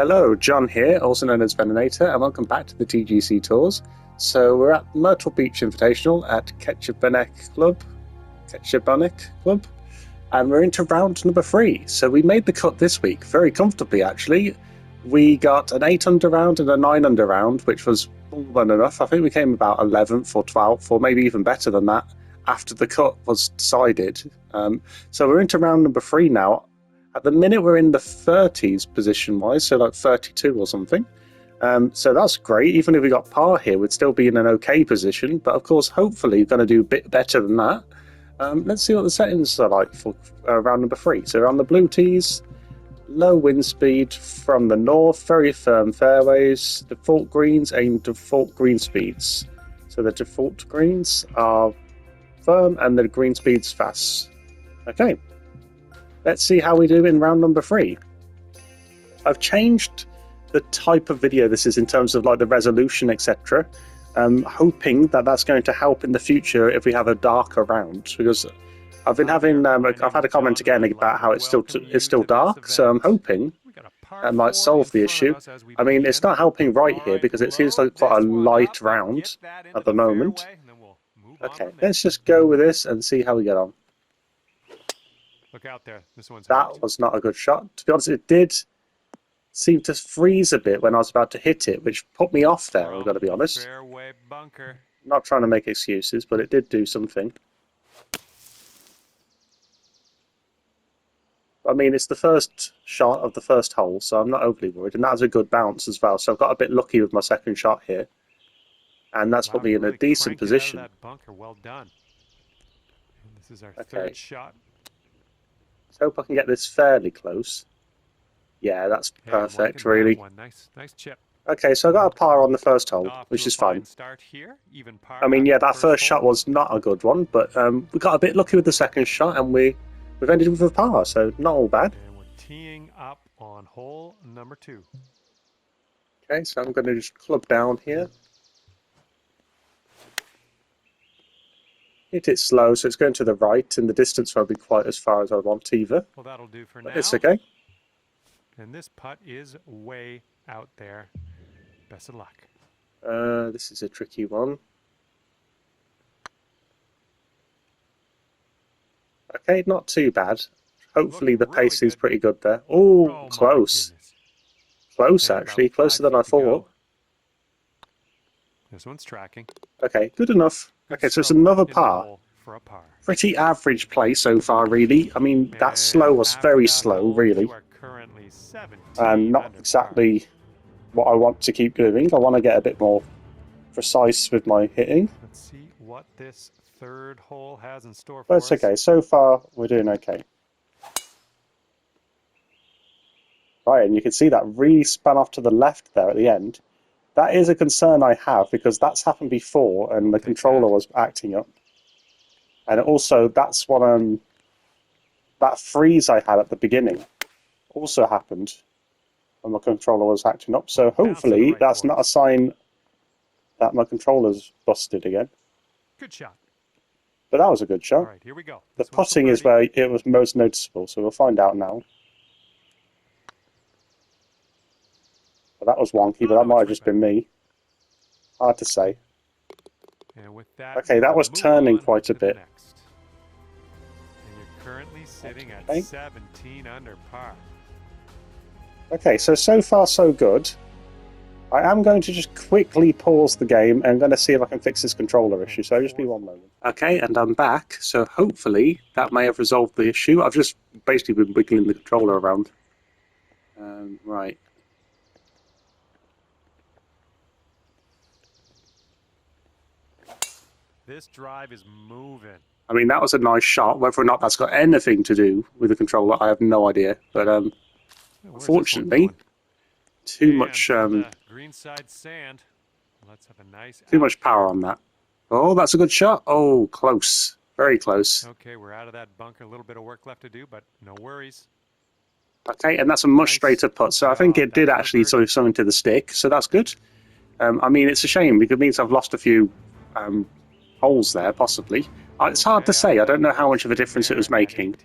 Hello, John here, also known as Veninator, and welcome back to the TGC tours. So we're at Myrtle Beach Invitational at Ketchabunek Club, and we're into round number 3. So we made the cut this week very comfortably, actually. We got an 8 under round and a 9 under round, which was more than enough. I think we came about 11th or 12th, or maybe even better than that, after the cut was decided. So we're into round number 3 now. At the minute, we're in the 30s position-wise, so like 32 or something. So that's great. Even if we got par here, we'd still be in an okay position. But of course, hopefully, we're going to do a bit better than that. Let's see what the settings are like for round number 3. So on the blue tees, low wind speed from the north, very firm fairways, default greens and default green speeds. So the default greens are firm and the green speeds fast. Okay. Let's see how we do in round number 3. I've changed the type of video this is in terms of like the resolution, etc. Hoping that that's going to help in the future if we have a darker round, because I've been having I've had a comment again about how it's still dark, so I'm hoping that might solve the issue. I mean, it's not helping right here because it seems like quite a light round at the moment. Okay, let's just go with this and see how we get on. Look out there. That was not a good shot. To be honest, it did seem to freeze a bit when I was about to hit it, which put me off there, I've got to be honest. Fairway bunker. Not trying to make excuses, but it did do something. I mean, it's the first shot of the first hole, so I'm not overly worried. And that was a good bounce as well, so I've got a bit lucky with my second shot here. And that's put me in a decent position. That bunker. Well done. And this is our third shot. Let's hope I can get this fairly close. Yeah, that's perfect, really. Nice chip. Okay, so I got a par on the first hole, which is fine. I mean, yeah, that first shot was not a good one, but we got a bit lucky with the second shot, and we've ended with a par, so not all bad. And we're teeing up on hole number 2. Okay, so I'm going to just club down here. Hit it slow, so it's going to the right, and the distance won't be quite as far as I want either. Well, that'll do for now. It's okay. And this putt is way out there. Best of luck. This is a tricky one. Okay, not too bad. Hopefully the pace is pretty good there. Oh, close. Close, actually. Closer than I thought. This one's tracking. Okay, good enough. Okay, so it's another par. Pretty average play so far, really. I mean, that slow was very slow, really. Not exactly what I want to keep doing. I want to get a bit more precise with my hitting. Let's see what this third hole has in store for us. But it's okay. So far, we're doing okay. Right, and you can see that really span off to the left there at the end. That is a concern I have, because that's happened before and the controller was acting up. And also, that's what that freeze I had at the beginning also happened when my controller was acting up. So hopefully that's not a sign that my controller's busted again. Good shot. But that was a good shot. All right, here we go. The putting is where it was most noticeable, so we'll find out now. Well, that was wonky, but that might have just been me. Hard to say. And with that, okay, that was turning quite a bit. And you're currently sitting at 17 under par. Okay, so far so good. I am going to just quickly pause the game and I'm going to see if I can fix this controller issue, so just be one moment. Okay, and I'm back, so hopefully that may have resolved the issue. I've just basically been wiggling the controller around. Right. This drive is moving. I mean, that was a nice shot. Whether or not that's got anything to do with the controller, I have no idea. But unfortunately, too much greenside sand. Let's have a nice too much power on that. Oh, that's a good shot. Oh, close. Very close. Okay, we're out of that bunker. A little bit of work left to do, but no worries. Okay, and that's a much straighter putt. So I think it did actually sort of something to the stick. So that's good. I mean, it's a shame because it means I've lost a few holes there, possibly. It's hard to say. I don't know how much of a difference it was making.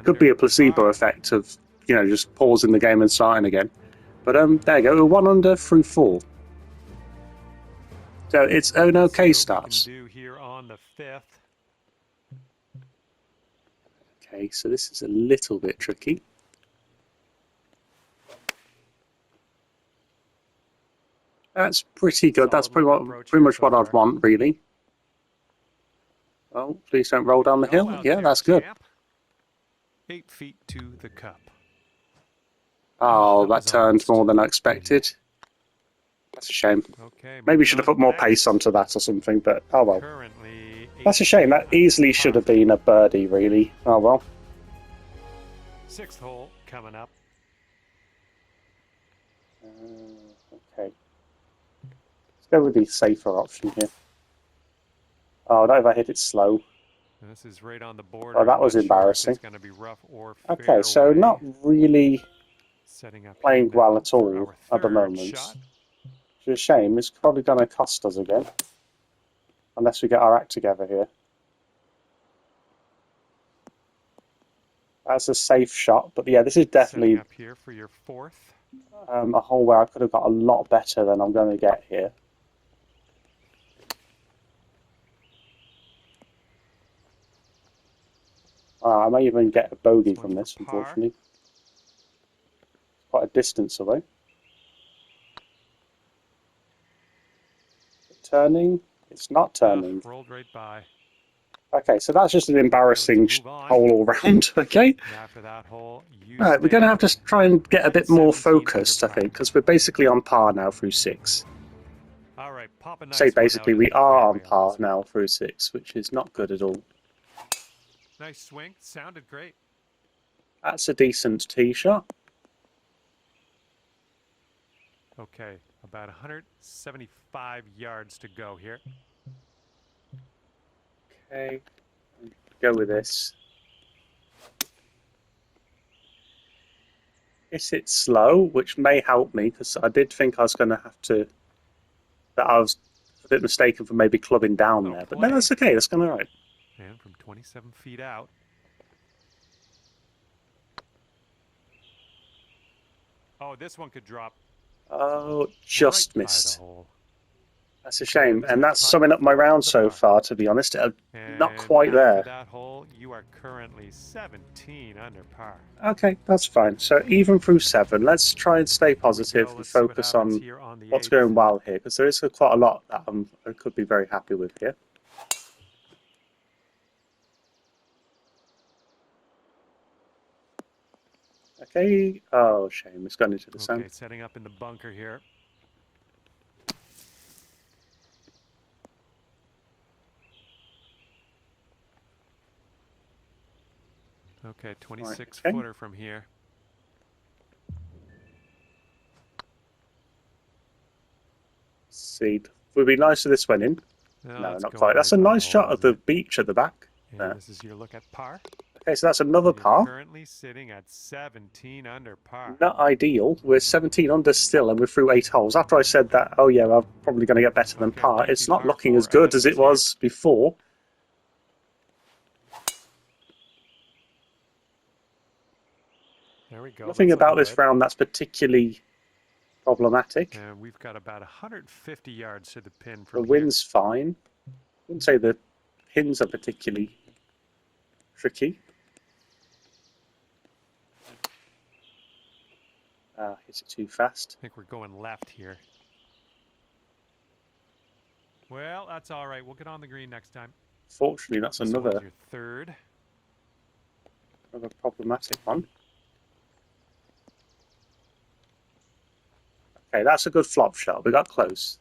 Could be a placebo effect of, you know, just pausing the game and starting again. But there you go, we're 1 under through 4. So it's an okay start. See what we can do here on the 5th. Okay, so this is a little bit tricky. That's pretty good. That's pretty much what I'd want, really. Oh, please don't roll down the hill. Yeah, that's good. 8 feet to the cup. Oh, that turned more than I expected. That's a shame. Okay, maybe we should have put more pace onto that or something, but oh well. That's a shame. That easily should have been a birdie, really. Oh well. 6th hole coming up. Okay. Let's go with the safer option here. Oh, not if I hit it slow. And this is right on the border. Oh, that was embarrassing. It's going to be rough or okay, fairway. so not really setting up playing well at all at the moment. Shot. Which is a shame. It's probably going to cost us again. Unless we get our act together here. That's a safe shot, but yeah, this is definitely up here for your 4th. A hole where I could have got a lot better than I'm going to get here. I may even get a bogey from this, unfortunately. Quite a distance away. Turning? It's not turning. Rolled right by. Okay, so that's just an embarrassing hole all round, okay? And after that hole, Alright, we're going to have to try and get a bit more focused, I think, because we're basically on par now through 6. All right, pop a nice So basically, we are on par on now through 6, which is not good at all. Nice swing, sounded great. That's a decent tee shot. Okay, about 175 yards to go here. Okay, go with this. Hit it slow, which may help me, because I did think I was going to have to... That I was a bit mistaken for maybe clubbing down there. But no, that's okay, that's going alright. And from 27 feet out. Oh, this one could drop. Oh, just right missed. By the hole. That's a shame, and that's summing up my round so far, to be honest. Not quite there. That hole, you are currently 17 under par. Okay, that's fine. So even through 7, let's try and stay positive and focus on what's going well here, because there is quite a lot that I could be very happy with here. Okay, oh shame, it's gone into the sand. Okay, setting up in the bunker here. Okay, 26-footer from here. See, would be nice if this went in. No, not quite. That's a nice shot of the beach at the back. And this is your look at par. Okay, so that's another par. Currently sitting at 17 under par. Not ideal. We're 17 under still, and we're through 8 holes. After I said that, oh yeah, I'm probably going to get better than par. It's not looking as good as it was before. There we go. Nothing about this round that's particularly problematic. And we've got about 150 yards to the pin from the wind's fine. I wouldn't say the pins are particularly tricky. Hit it too fast. I think we're going left here. Well, that's all right. We'll get on the green next time. Fortunately, that's another your 3rd. Another problematic one. Okay, that's a good flop shot. We got close.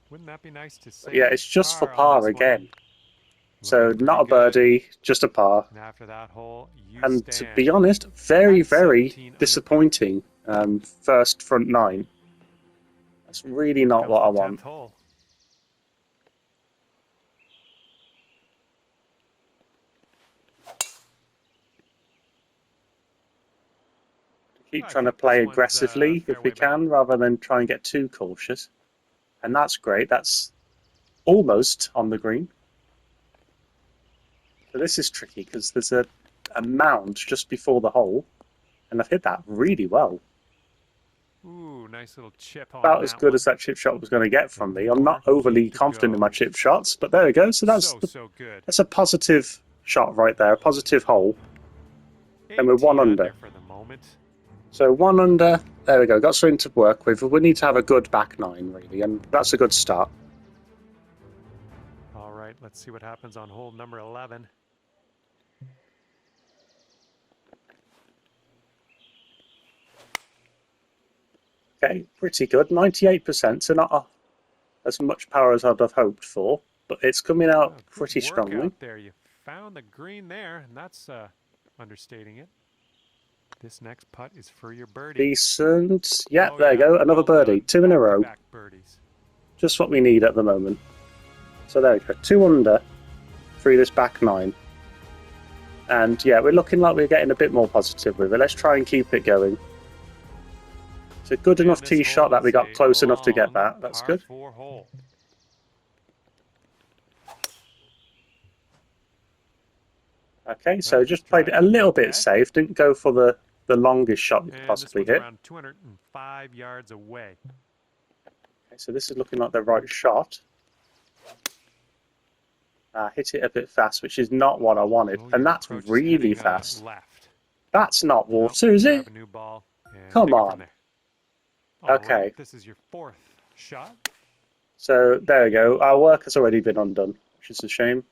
Wouldn't that be nice to say? Yeah, it's just for par again. So not a birdie, just a par. And after that hole, and to be honest, very, very disappointing first front 9. That's really not what I want. Hole. Keep trying to play aggressively if we can, rather than try and get too cautious. And that's great. That's almost on the green. So this is tricky because there's a mound just before the hole, and I've hit that really well. Ooh, nice little chip on About as that good one. as that chip shot was going to get from And me. I'm not 4 overly feet to confident in go. my chip shots, but there we go. So So good. that's a positive shot right there, a positive hole. And we're 1 18 under. for the moment. So 1 under, there we go, got something to work with. We need to have a good back nine, really, and that's a good start. All right, let's see what happens on hole number 11. Okay, pretty good. 98%, so not as much power as I'd have hoped for, but it's coming out Oh, pretty good work strongly. out there. You found the green there, and that's understating it. This next putt is for your birdie. Decent. Yeah, Oh, there you yeah. go, another Well birdie. done. 2 in a row. Back-to-back birdies. Just what we need at the moment. So there we go, 2 under through this back nine. And yeah, we're looking like we're getting a bit more positive with it. Let's try and keep it going. It's a good enough tee shot that we got close enough to get that. That's par good. 4 hole. Okay, so just played it a little bit safe. Didn't go for the longest shot we could possibly hit. Around 205 yards away. Okay, so this is looking like the right shot. Hit it a bit fast, which is not what I wanted. And that's really fast. Left. That's not water, is it? A new ball Come on. Okay. Right, this is your 4th shot. So there we go. Our work has already been undone, which is a shame.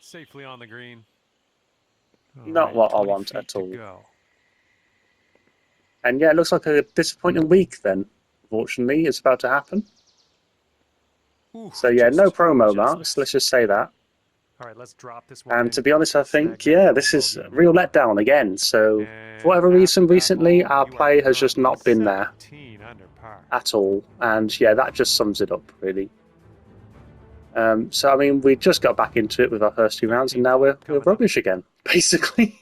Safely on the green. Not what I want at all. And yeah, it looks like a disappointing week then. Unfortunately, it's about to happen. So yeah, no promo marks. Let's just say that. All right, let's drop this one. And to be honest, I think this is a real letdown again. So for whatever reason, recently our play has just not been there at all. And yeah, that just sums it up really. So I mean, we just got back into it with our first 2 rounds, and now we're rubbish again, basically,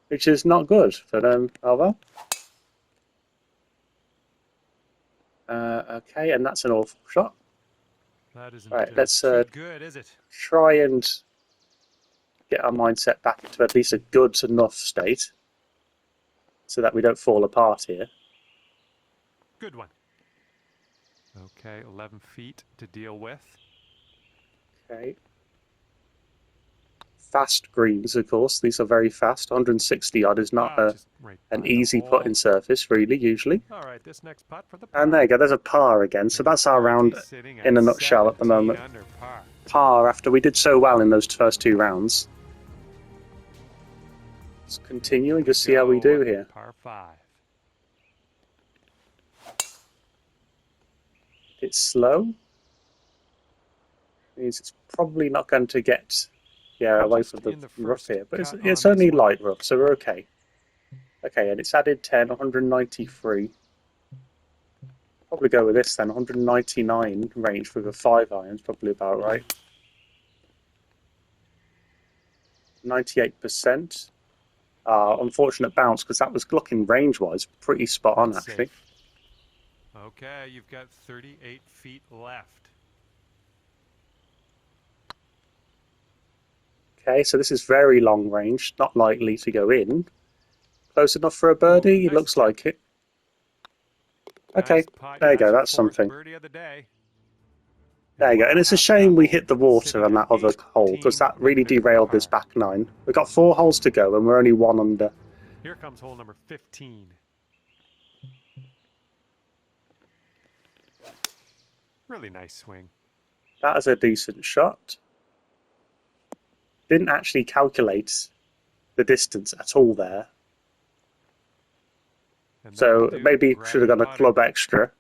which is not good. But oh well. Okay, and that's an awful shot. That isn't right, let's good, is it? try and get our mindset back into at least a good enough state so that we don't fall apart here. Good one. Okay, 11 feet to deal with. Okay. Fast greens, of course. These are very fast. 160 odd is not an easy putting surface, really, usually. All right, this next putt for the par. And there you go. There's a par again. So that's our round in a nutshell at the moment. Par after we did so well in those first 2 rounds. Let's continue and just see how we do here. Par 5. It's slow. Means it's probably not going to get away from the rough here, but it's only light rough, so we're okay. Okay, and it's added 10, 193. Probably go with this then, 199 range with a 5 iron's probably about right. 98%. Unfortunate bounce because that was looking range-wise pretty spot on actually. Okay, you've got 38 feet left. Okay, so this is very long range, not likely to go in. Close enough for a birdie? It looks like it. Okay, there you go, that's something. There you go, and it's a shame we hit the water on that other hole, because that really derailed this back nine. We've got 4 holes to go, and we're only 1 under. Here comes hole number 15. Really nice swing. That is a decent shot. Didn't actually calculate the distance at all there. So maybe should have gone a club extra.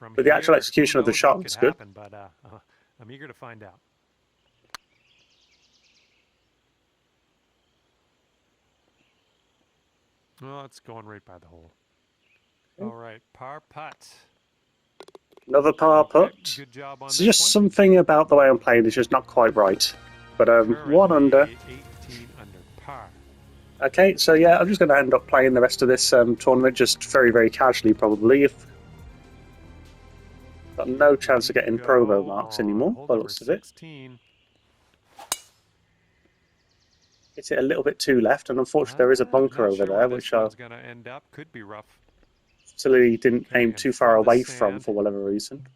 But the actual execution of the shot was good. But I'm eager to find out. Well, it's going right by the hole. Okay. All right, par putt. Another par putt. Good job on so just something about the way I'm playing is just not quite right. But 1 under. 18 under par. Okay, so yeah, I'm just going to end up playing the rest of this tournament just very, very casually, probably. Got no chance of getting promo marks anymore, by the looks of it. hit it a little bit too left, and unfortunately there is a bunker Not over sure there, where which this I one's gonna end up. Could be rough. absolutely didn't Okay, aim and too far from the away from sand. for whatever reason.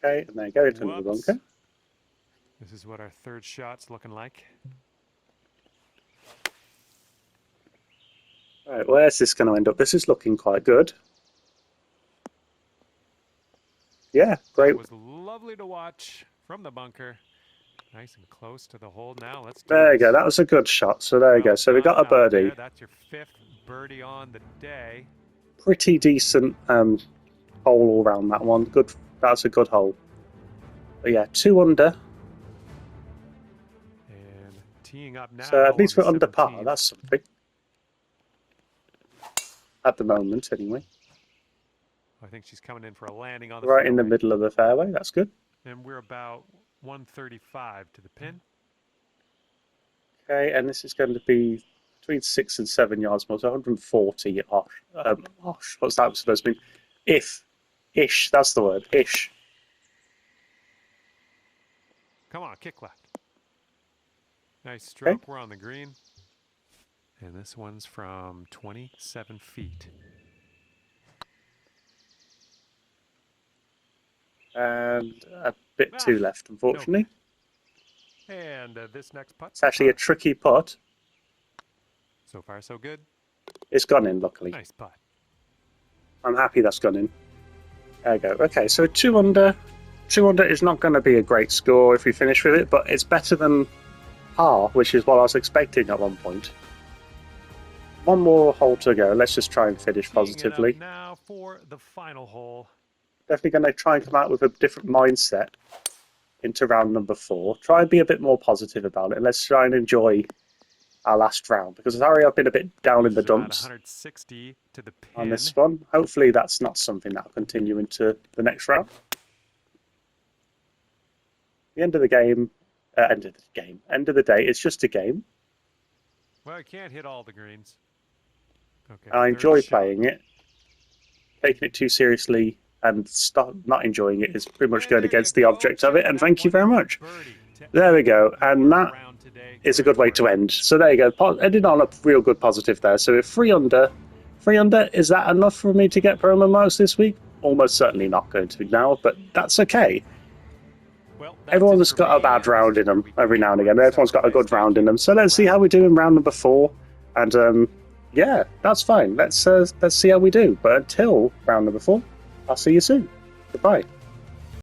Okay, and there you go, into another Whoops. bunker. This is what our third shot's looking like. Right, where's this going to end up? This is looking quite good. Yeah, great. That was lovely to watch from the bunker. Nice and close to the hole now. Let's do There you this. go. That was a good shot. So there you go. Well So we got a done out birdie. there. That's your 5th birdie on the day. Pretty decent hole all around that one. Good. That's a good hole. But yeah, 2 under. And teeing up now. So at least on we're the under par. 17th. That's something. At the moment, anyway. I think she's coming in for a landing on the Right in the fairway. middle of the fairway. That's good. And we're about 135 to the pin. Okay, and this is going to be between 6 and 7 yards more. So 140 osh. What's that supposed to mean? Ish. That's the word. Ish. Come on, kick left. Nice stroke. Okay. We're on the green. And this one's from 27 feet. And a bit too left, unfortunately. No. And this next putt. It's actually a tricky putt. So far, so good. It's gone in, luckily. Nice putt. I'm happy that's gone in. There you go. Okay, so 2 under. 2 under is not going to be a great score if we finish with it, but it's better than par, which is what I was expecting at one point. One more hole to go. Let's just try and finish positively. Now for the final hole. Definitely going to try and come out with a different mindset into round number 4. Try and be a bit more positive about it. Let's try and enjoy our last round, because sorry, I've been a bit down in the dumps 160 to the pin. on this one. Hopefully that's not something that'll continue into the next round. The end of the game, end of the day, it's just a game. Well, I can't hit all the greens. Okay. I enjoy playing it. Taking it too seriously and not enjoying it is pretty much going against the object of it, and thank you very much. There we go, and that is a good way to end. So there you go, ended on a real good positive there. So 3 under, is that enough for me to get promo marks this week? Almost certainly not going to be now, but that's okay. Well, everyone's got a bad round in them every now and again. Everyone's got a good round in them. So let's see how we do in round number 4, and yeah, that's fine. Let's see how we do. But until round number 4, I'll see you soon. Goodbye.